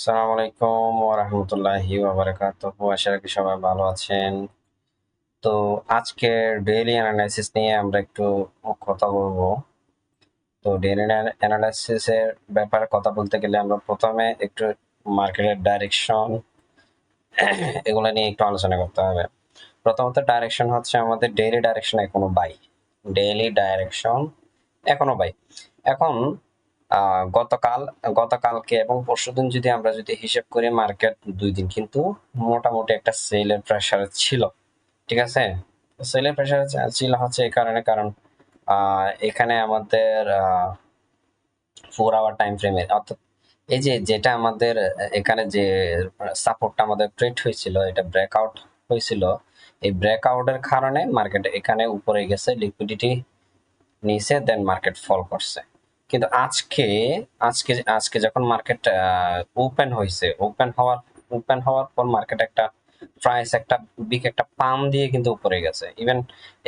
আসসালামু আলাইকুম ওয়া রাহমাতুল্লাহি ওয়া বারাকাতুহু। আশা রাখি সবাই ভালো আছেন। তো আজকে ডেইলি অ্যানালাইসিস নিয়ে আমরা একটু কথা বলবো। তো ডেইলি অ্যানালাইসিসের ব্যাপারে কথা বলতে গেলে আমরা প্রথমে একটু মার্কেটের ডাইরেকশন এগুলো নিয়ে একটু আলোচনা করতে হবে। প্রথমত ডাইরেকশন হচ্ছে আমাদের ডেইলি ডাইরেকশন এখনো বাই। ডেইলি ডাইরেকশন এখনো বাই। এখন গতকাল গতকালকে এবং পরশুদিন যদি আমরা যদি হিসেব করি মার্কেট ২ দিন কিন্তু মোটামুটি একটা সেলের প্রেসার ছিল। ঠিক আছে? সেলের প্রেসার ছিল হচ্ছে এই কারণে কারণ এখানে আমাদের 4 আওয়ার টাইম ফ্রেমে অর্থাৎ এই যে যেটা আমাদের এখানে যে সাপোর্টটা আমাদের ক্রিয়েট হয়েছিল এটা ব্রেকআউট হয়েছিল। এই ব্রেকআউটের কারণে মার্কেট এখানে উপরে গেছে, লিকুইডিটি নিচে, দেন মার্কেট ফল করছে। কিন্তু আজকে আজকে আজকে যখন মার্কেট ওপেন হয়েছে, ওপেন হওয়ার পর মার্কেট একটা প্রাইস একটা বিগ একটা পাম দিয়ে কিন্তু উপরে গেছে। ইভেন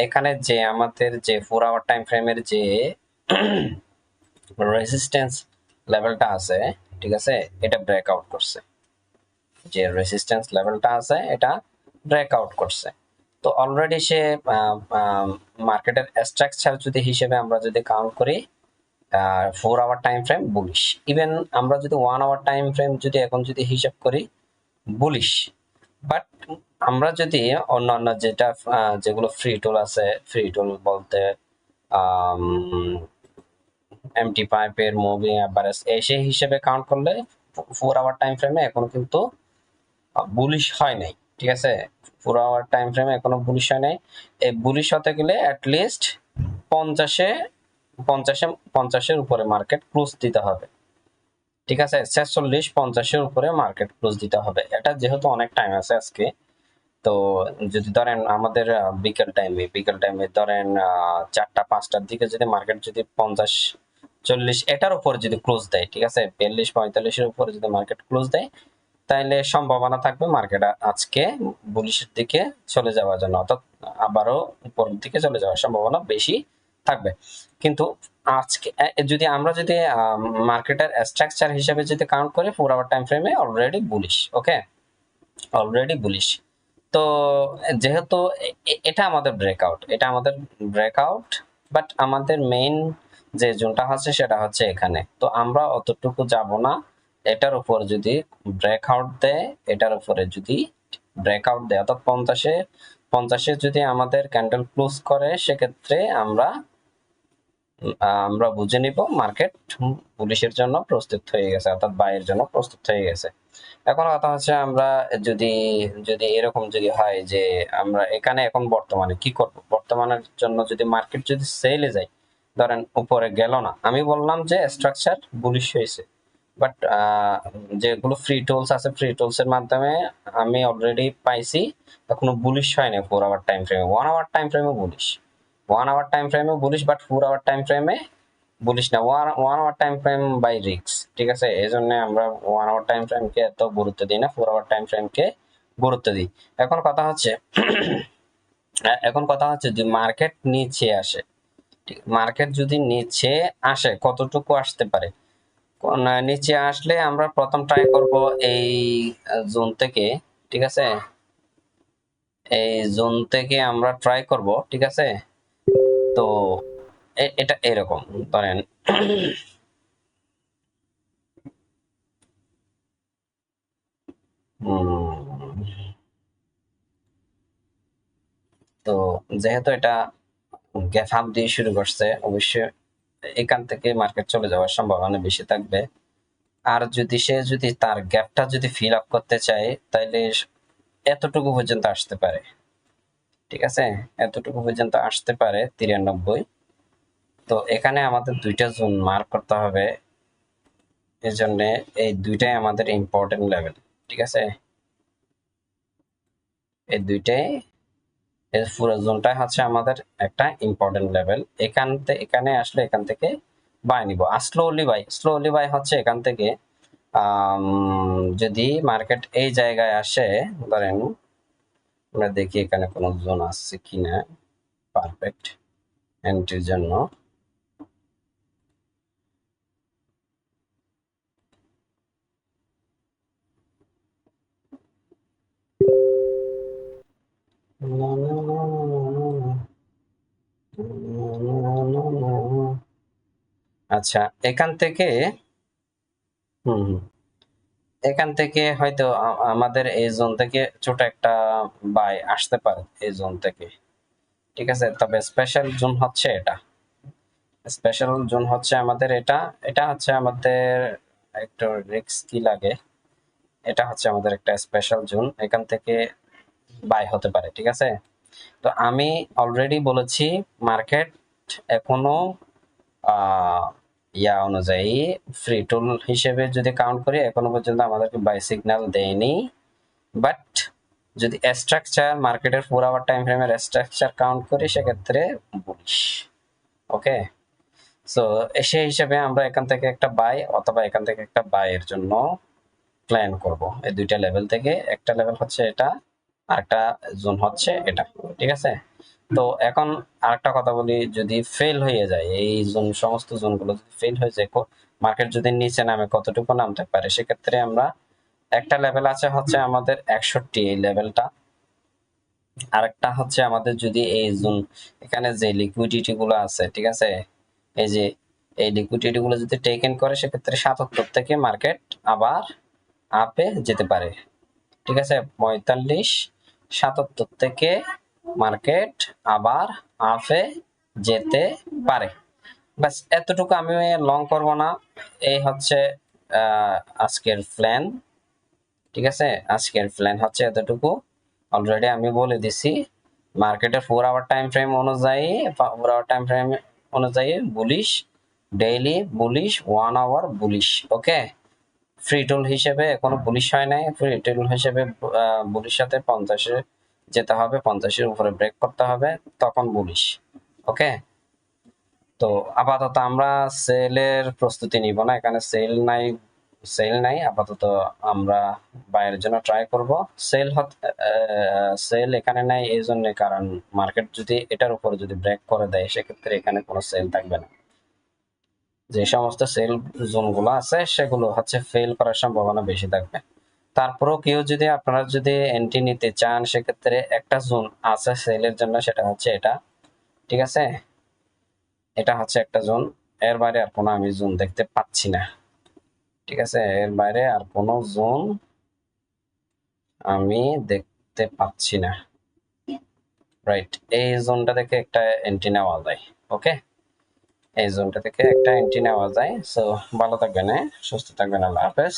এখানে যে আমাদের যে 4 আওয়ার টাইম ফ্রেমের যে রেজিস্ট্যান্স লেভেলটা আছে, ঠিক আছে, এটা ব্রেকআউট করছে। যে রেজিস্ট্যান্স লেভেলটা আছে এটা ব্রেকআউট করছে। তো অলরেডি সে মার্কেটের স্ট্রাকচার যদি হিসেবে আমরা যদি কাউন্ট করি 4 hour time frame bullish, even আমরা যদি 1 আওয়ার টাইম ফ্রেম যদি এখন যদি হিসাব করি বুলিশ। বাট আমরা যদি অন্যান্য যেগুলো ফ্রি টুল আছে, ফ্রি টুল বলতে এমটি পাইপের মুভিং অ্যাভারেজ সেই হিসেবে কাউন্ট করলে 4 আওয়ার টাইম ফ্রেমে এখনো কিন্তু বুলিশ হয় নাই। ঠিক আছে, 4 আওয়ার টাইম ফ্রেমে এখনো বুলিশ হয় নাই। এই বুলিশ হতে গেলে অ্যাটলিস্ট পঞ্চাশে পঞ্চাশে পঞ্চাশের উপরে মার্কেট ক্লোজ দিতে হবে। ঠিক আছে, 46-50-এর উপরে মার্কেট ক্লোজ দিতে হবে। এটা যেহেতু অনেক টাইম আছে আজকে, তো যদি ধরেন আমাদের বিকেল টাইমে ধরেন 4টা-5টার দিকে যদি মার্কেট যদি 50-40 এটার উপর যদি ক্লোজ দেয়, ঠিক আছে, 42-45-এর উপরে যদি মার্কেট ক্লোজ দেয়, তাইলে সম্ভাবনা থাকবে মার্কেট আজকে বুলিশের দিকে চলে যাওয়ার জন্য, অর্থাৎ আবারও উপরের দিকে চলে যাওয়ার সম্ভাবনা বেশি থাকবে। কিন্তু আজকে যদি আমরা যদি মার্কেটের স্ট্রাকচার হিসেবে যদি কাউন্ট করি 4 আওয়ার টাইম ফ্রেমে অলরেডি বুলিশ। ওকে, অলরেডি বুলিশ। তো যেহেতু এটা আমাদের ব্রেকআউট, বাট আমাদের মেইন যে জোনটা হচ্ছে সেটা হচ্ছে এখানে। তো আমরা অতটুকু যাব না। এটার উপর যদি ব্রেকআউট দেয়, এটার উপরে যদি ব্রেকআউট দেয় অর্থাৎ 50-এ যদি আমাদের ক্যান্ডেল ক্লোজ করে, সেক্ষেত্রে আমরা বুঝে নিব মার্কেট পুলিশের জন্য প্রস্তুত হয়ে গেছে, অর্থাৎ বাইয়ের জন্য প্রস্তুত হয়ে গেছে। এখন কথা হচ্ছে আমরা যদি যদি এরকম যদি হয় যে আমরা এখানে এখন বর্তমানে কি করব, বর্তমানের জন্য যদি মার্কেট যদি সেলে যায়, ধরেন উপরে গেল না, আমি বললাম যে স্ট্রাকচার বুলিশ হয়েছে, বাট যেগুলো ফ্রি টুলস আছে ফ্রি টুলস এর মাধ্যমে আমি অলরেডি পাইছি এখনো বুলিশ হয়নি 4 আওয়ার টাইম ফ্রেমে। 1 আওয়ার টাইম ফ্রেমে বুলিশ, 1 আওয়ার টাইম ফ্রেমে বুলিশ, বাট 4 আওয়ার টাইম ফ্রেমে বুলিশ না। 1 আওয়ার টাইম ফ্রেম বাই রিক্স। ঠিক আছে, এই জন্য আমরা 1 আওয়ার টাইম ফ্রেমকে এত গুরুত্ব দিই না, 4 আওয়ার টাইম ফ্রেমকে গুরুত্ব দিই। এখন কথা হচ্ছে যে মার্কেট নিচে আসে, মার্কেট যদি নিচে আসে কতটুকু আসতে পারে, নিচে আসলে আমরা প্রথম ট্রাই করব এই জোন থেকে। ঠিক আছে, এই জোন থেকে আমরা ট্রাই করব। ঠিক আছে, তো এটা এরকম ধরেন তো যেহেতু এটা গ্যাপ আপ দিয়ে শুরু করছে, অবশ্যই এখান থেকে মার্কেট চলে যাওয়ার সম্ভাবনা বেশি থাকবে। আর যদি সে যদি তার গ্যাপটা যদি ফিল আপ করতে চায়, তাহলে এতটুকু পর্যন্ত আসতে পারে। ঠিক আছে, এতটুকু পর্যন্ত আসতে পারে 93। তো এখানে আমাদের দুইটা জোন মার্ক করতে হবে, এই জন্য এই দুইটাই আমাদের ইম্পর্টেন্ট লেভেল। ঠিক আছে, এই দুইটাই, এই পুরো জোনটা হচ্ছে আমাদের একটা ইম্পর্টেন্ট লেভেল। এখানে আসলে এখান থেকে বাই নিব। আর স্লোলি বাই হচ্ছে এখান থেকে যদি মার্কেট এই জায়গায় আসে, ধরেন আমরা দেখি এখানে কোনো জোন আসছে কিনা পারফেক্ট এন্ট্রির জন্য। আচ্ছা, এখান থেকে হুম হুম এখান থেকে হয়তো আমাদের এই জোন থেকে ছোট একটা বাই আসতে পারে এই জোন থেকে, ঠিক আছে। তবে স্পেশাল জোন হচ্ছে এটা, স্পেশাল জোন হচ্ছে আমাদের এটা, এটা হচ্ছে আমাদের একটু রিস্কি লাগে। এটা হচ্ছে আমাদের একটা স্পেশাল জোন, এখান থেকে বাই হতে পারে, ঠিক আছে। তো আমি অলরেডি বলেছি মার্কেট এখনো ইয়া অনুযায়ী ফ্রি টুল হিসেবে যদি কাউন্ট করি এখনো পর্যন্ত আমাদেরকে বাই সিগন্যাল দেয়নি। বাট যদি স্ট্রাকচার মার্কেটের 4 আওয়ার টাইম ফ্রেমের স্ট্রাকচার কাউন্ট করি সেক্ষেত্রে বুলিশ। ওকে, সো সেই হিসেবে আমরা এখান থেকে একটা বাই অথবা এখান থেকে একটা বাই এর জন্য প্ল্যান করব। এই দুইটা লেভেল থেকে একটা লেভেল হচ্ছে এটা আর একটা জোন হচ্ছে এটা, ঠিক আছে। তো এখন আরেকটা কথা বলি, যদি ফেল হয়ে যায় এই জোন, সমস্ত জোনগুলো যদি ফেল হয়ে যায়, মার্কেট যদি নিচে নামে কতটুকু নামতে পারে, সেক্ষেত্রে আমরা একটা লেভেল আছে হচ্ছে আমাদের 61, এই লেভেলটা। আরেকটা হচ্ছে আমাদের যদি এই জোন, এখানে যে লিকুইডিটি গুলো আছে, ঠিক আছে, এই যে এই লিকুইডিটি গুলো যদি টেকেন করে সেক্ষেত্রে 77 থেকে মার্কেট আবার আপে যেতে পারে, ঠিক আছে। 45 77 থেকে মার্কেট আবার আপে যেতে পারে। বাস এতটুকু, আমি লং করব না। এই হচ্ছে আজকের প্ল্যান, ঠিক আছে। আজকের প্ল্যান হচ্ছে এতটুকু, অলরেডি আমি বলে দিছি। মার্কেটের 4 আওয়ার টাইম ফ্রেম অনুযায়ী, 4 আওয়ার টাইম ফ্রেম অনুযায়ী bullish, daily bullish, 1 hour bullish. Okay, free tool হিসেবে এখনো বুলিশ হয় নাই, ফ্রি টুল হিসেবে বুলিশ সাথে 50-এ যেতে হবে, 50-এর উপরে ব্রেক করতে হবে, তখন বুলিশ। ওকে, তো আপাতত আমরা সেলের প্রস্তুতি নিব না, এখানে সেল নাই আপাতত। আমরা বাইরের জন্য ট্রাই করব। সেল সেল এখানে নাই এই জন্য, কারণ মার্কেট যদি এটার উপর যদি ব্রেক করে দেয় সেক্ষেত্রে এখানে কোনো সেল থাকবে না। যে সমস্ত সেল জোনগুলো আছে সেগুলো হচ্ছে ফেল করার সম্ভাবনা বেশি থাকবে। তারপরেও কেউ যদি, আপনারা যদি এন্ট্রি নিতে চান সেক্ষেত্রে একটা জোন আছে সেলের জন্য, সেটা হচ্ছে এটা, ঠিক আছে। এটা হচ্ছে একটা জোন, এর বাইরে আর কোনো আমি জোন দেখতে পাচ্ছি না, ঠিক আছে। এর বাইরে আর কোনো জোন আমি দেখতে পাচ্ছি না। রাইট, এই জোনটা থেকে একটা এন্ট্রি নেওয়া যায়। ওকে, এই জোনটা থেকে একটা এন্ট্রি নেওয়া যায়। সো ভালো থাকবেন, সুস্থ থাকবেন, আল্লাহ হাফেজ।